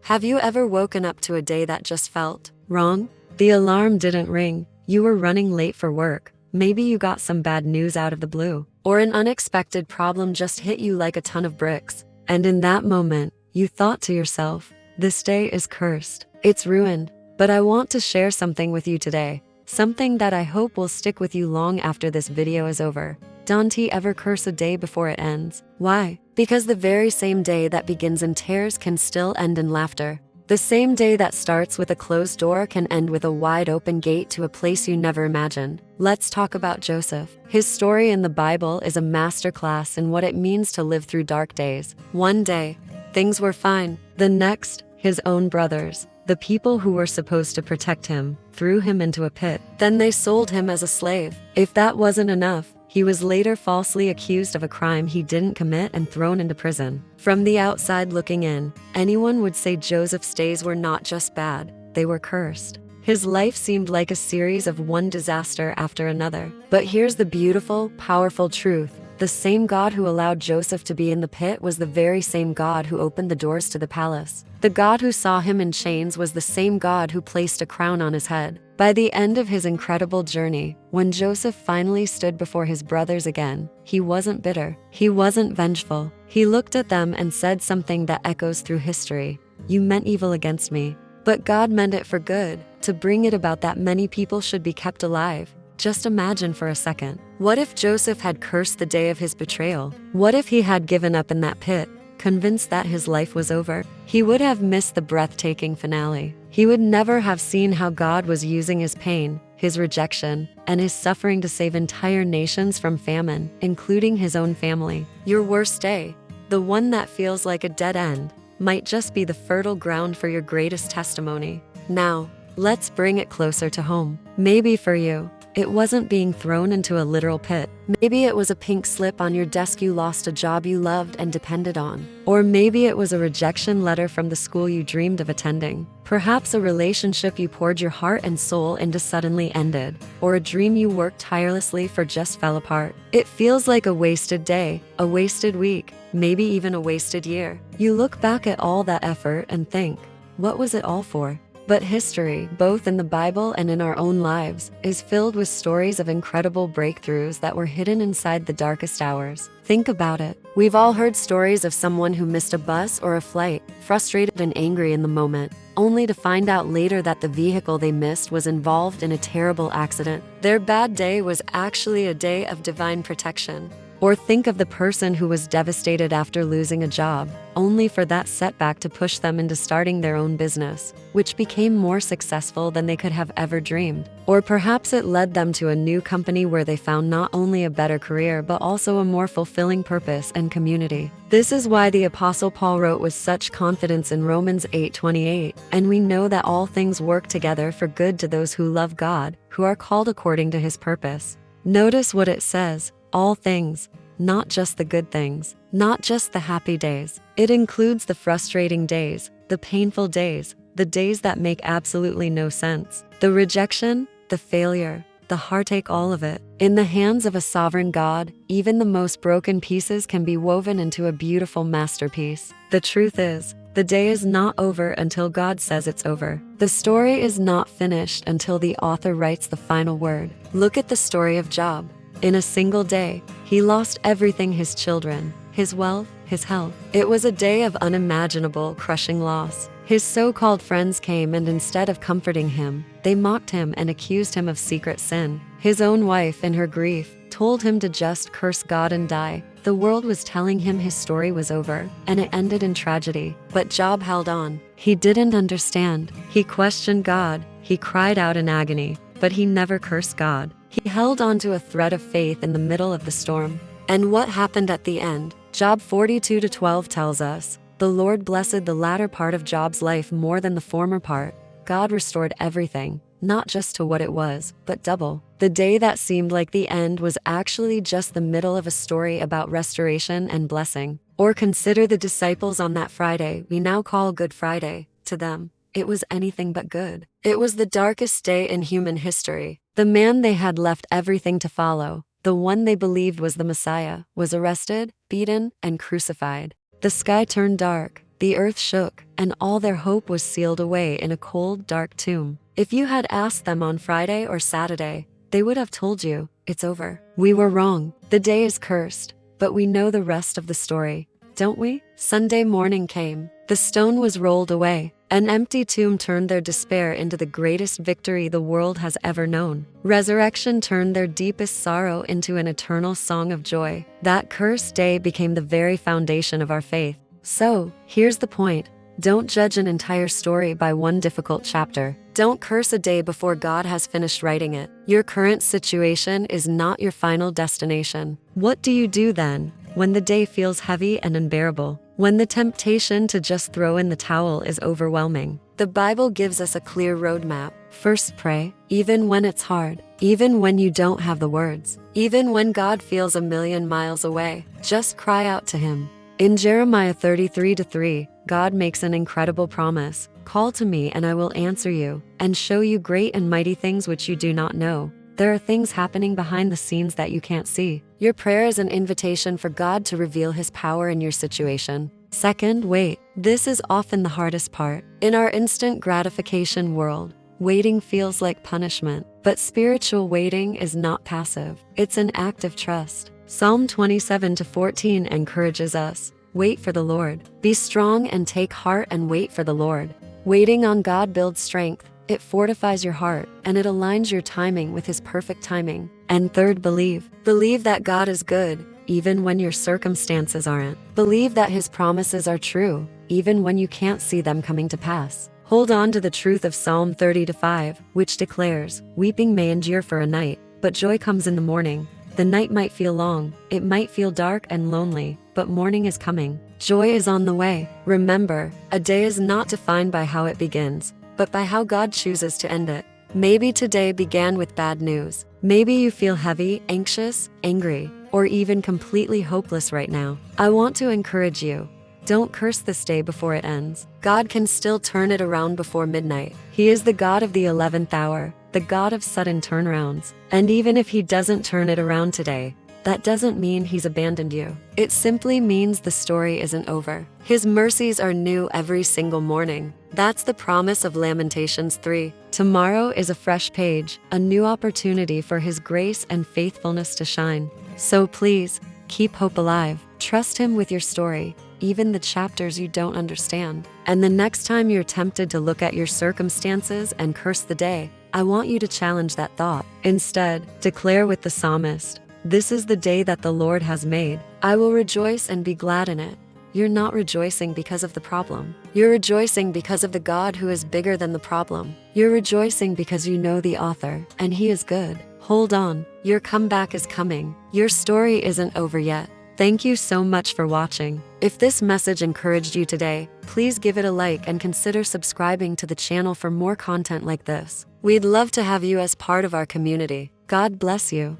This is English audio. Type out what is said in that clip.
Have you ever woken up to a day that just felt wrong? The alarm didn't ring, you were running late for work, maybe you got some bad news out of the blue, or an unexpected problem just hit you like a ton of bricks. And in that moment, you thought to yourself, this day is cursed, it's ruined. But I want to share something with you today, something that I hope will stick with you long after this video is over. Don't ever curse a day before it ends. Why? Because the very same day that begins in tears can still end in laughter. The same day that starts with a closed door can end with a wide open gate to a place you never imagined. Let's talk about Joseph. His story in the Bible is a masterclass in what it means to live through dark days. One day, things were fine. The next, his own brothers, the people who were supposed to protect him, threw him into a pit. Then they sold him as a slave. If that wasn't enough, he was later falsely accused of a crime he didn't commit and thrown into prison. From the outside looking in, anyone would say Joseph's days were not just bad, they were cursed. His life seemed like a series of one disaster after another. But here's the beautiful, powerful truth. The same God who allowed Joseph to be in the pit was the very same God who opened the doors to the palace. The God who saw him in chains was the same God who placed a crown on his head. By the end of his incredible journey, when Joseph finally stood before his brothers again, he wasn't bitter. He wasn't vengeful. He looked at them and said something that echoes through history. You meant evil against me, but God meant it for good, to bring it about that many people should be kept alive. Just imagine for a second. What if Joseph had cursed the day of his betrayal? What if he had given up in that pit, convinced that his life was over? He would have missed the breathtaking finale. He would never have seen how God was using his pain, his rejection, and his suffering to save entire nations from famine, including his own family. Your worst day, the one that feels like a dead end, might just be the fertile ground for your greatest testimony. Now, let's bring it closer to home. Maybe for you, it wasn't being thrown into a literal pit. Maybe it was a pink slip on your desk you lost a job you loved and depended on. Or maybe it was a rejection letter from the school you dreamed of attending. Perhaps a relationship you poured your heart and soul into suddenly ended. Or a dream you worked tirelessly for just fell apart. It feels like a wasted day, a wasted week, maybe even a wasted year. You look back at all that effort and think, what was it all for? But history, both in the Bible and in our own lives, is filled with stories of incredible breakthroughs that were hidden inside the darkest hours. Think about it. We've all heard stories of someone who missed a bus or a flight, frustrated and angry in the moment, only to find out later that the vehicle they missed was involved in a terrible accident. Their bad day was actually a day of divine protection. Or think of the person who was devastated after losing a job, only for that setback to push them into starting their own business, which became more successful than they could have ever dreamed. Or perhaps it led them to a new company where they found not only a better career but also a more fulfilling purpose and community. This is why the Apostle Paul wrote with such confidence in Romans 8:28, and we know that all things work together for good to those who love God, who are called according to his purpose. Notice what it says. All things, not just the good things, not just the happy days. It includes the frustrating days, the painful days, the days that make absolutely no sense, the rejection, the failure, the heartache, all of it. In the hands of a sovereign God, even the most broken pieces can be woven into a beautiful masterpiece. The truth is, the day is not over until God says it's over. The story is not finished until the author writes the final word. Look at the story of Job. In a single day, he lost everything: his children, his wealth, his health. It was a day of unimaginable, crushing loss. His so-called friends came and instead of comforting him, they mocked him and accused him of secret sin. His own wife, in her grief, told him to just curse God and die. The world was telling him his story was over, and it ended in tragedy. But Job held on. He didn't understand. He questioned God. He cried out in agony, but he never cursed God. He held on to a thread of faith in the middle of the storm. And what happened at the end? Job 42:12 tells us, the Lord blessed the latter part of Job's life more than the former part. God restored everything, not just to what it was, but double. The day that seemed like the end was actually just the middle of a story about restoration and blessing. Or consider the disciples on that Friday we now call Good Friday. To them, it was anything but good. It was the darkest day in human history. The man they had left everything to follow, the one they believed was the Messiah, was arrested, beaten, and crucified. The sky turned dark, The earth shook, and all their hope was sealed away in a cold, dark tomb. If you had asked them on Friday or Saturday, they would have told you, it's over. We were wrong. The day is cursed. But we know the rest of the story, don't we? Sunday morning came. The stone was rolled away. An empty tomb turned their despair into the greatest victory the world has ever known. Resurrection turned their deepest sorrow into an eternal song of joy. That cursed day became the very foundation of our faith. So, here's the point. Don't judge an entire story by one difficult chapter. Don't curse a day before God has finished writing it. Your current situation is not your final destination. What do you do then, when the day feels heavy and unbearable? When the temptation to just throw in the towel is overwhelming? The Bible gives us a clear roadmap. First, pray, even when it's hard, even when you don't have the words, even when God feels a million miles away. Just cry out to Him. In Jeremiah 33:3, God makes an incredible promise. Call to me and I will answer you, and show you great and mighty things which you do not know. There are things happening behind the scenes that you can't see. Your prayer is an invitation for God to reveal His power in your situation. Second, wait. This is often the hardest part. In our instant gratification world, waiting feels like punishment. But spiritual waiting is not passive. It's an act of trust. Psalm 27:14 encourages us, wait for the Lord. Be strong and take heart and wait for the Lord. Waiting on God builds strength. It fortifies your heart, and it aligns your timing with His perfect timing. And third, believe. Believe that God is good, even when your circumstances aren't. Believe that His promises are true, even when you can't see them coming to pass. Hold on to the truth of Psalm 30:5, which declares, weeping may endure for a night, but joy comes in the morning. The night might feel long, it might feel dark and lonely, but morning is coming. Joy is on the way. Remember, a day is not defined by how it begins, but by how God chooses to end it. Maybe today began with bad news. Maybe you feel heavy, anxious, angry, or even completely hopeless right now. I want to encourage you. Don't curse this day before it ends. God can still turn it around before midnight. He is the God of the 11th hour, the God of sudden turnarounds. And even if He doesn't turn it around today, that doesn't mean He's abandoned you. It simply means the story isn't over. His mercies are new every single morning. That's the promise of Lamentations 3. Tomorrow is a fresh page, a new opportunity for His grace and faithfulness to shine. So please, keep hope alive. Trust Him with your story, even the chapters you don't understand. And the next time you're tempted to look at your circumstances and curse the day, I want you to challenge that thought. Instead, declare with the psalmist, this is the day that the Lord has made. I will rejoice and be glad in it. You're not rejoicing because of the problem. You're rejoicing because of the God who is bigger than the problem. You're rejoicing because you know the author, and He is good. Hold on, your comeback is coming. Your story isn't over yet. Thank you so much for watching. If this message encouraged you today, please give it a like and consider subscribing to the channel for more content like this. We'd love to have you as part of our community. God bless you.